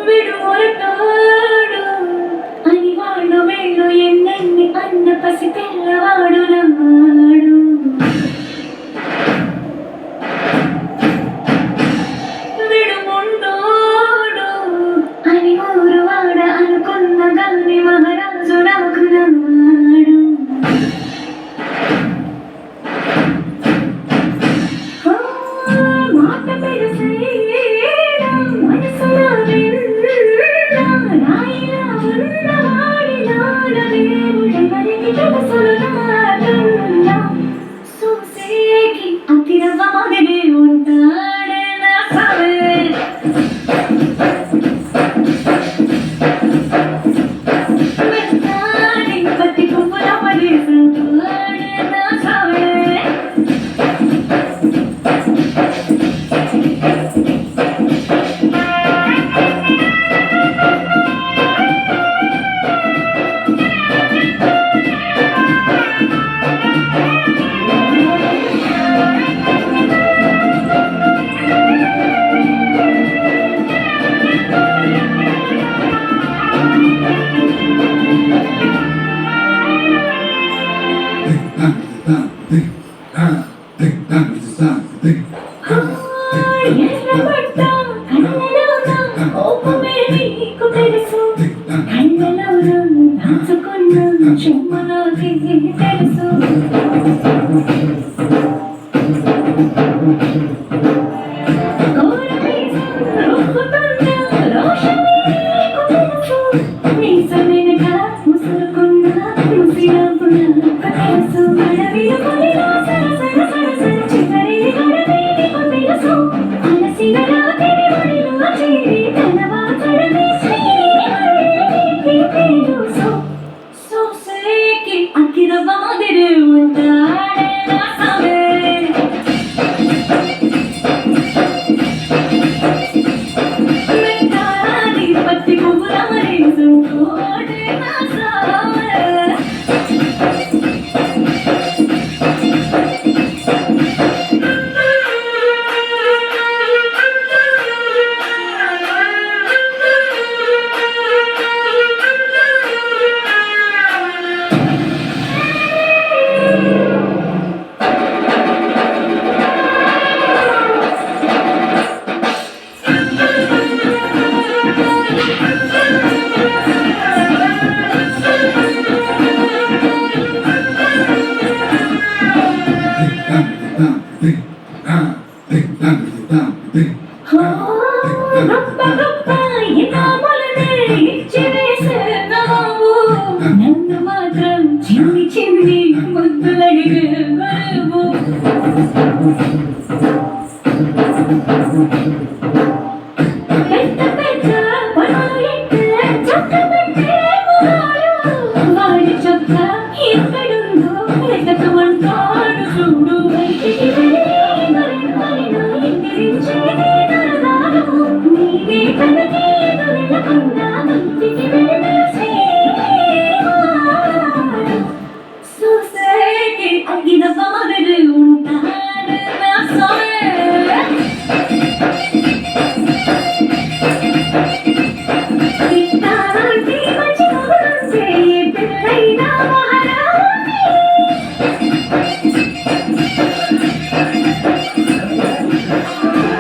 విడుమొరటాడు అని వాడు వేళ్ళు ఎన్నెన్ని అన్న పసి పిల్లవాడు నమ్మాడు. విడుముండోడు అని ఊరు వాడ అనుకున్న గాని మహారాజు నాకు నమ్మాడు. మాట పెడసేనా మనసులో నిండా రాయిలా ఉన్నవాడి నాడ దేవుడెవరికి తెలుసును నాకన్నా. చూసేకి అతిరవ మగనే ఉంటాడే నా సవే. మెత్తాడి పత్తి పువ్వుల పడేసాడే నా సవే. నన్ను మాత్రం చిన్ని చిన్ని ముద్దులడిగే గరువు. పెద్ద పెద్ద పనులు ఎక్కడ చొక్క పెట్టే మొహాలు. వాడి చొక్క ఎక్కడుందో వెతకమంటాడు చూడు. బయటికి వెళ్ళి మరి ఎదిరించే నరదారు నీవే కనకే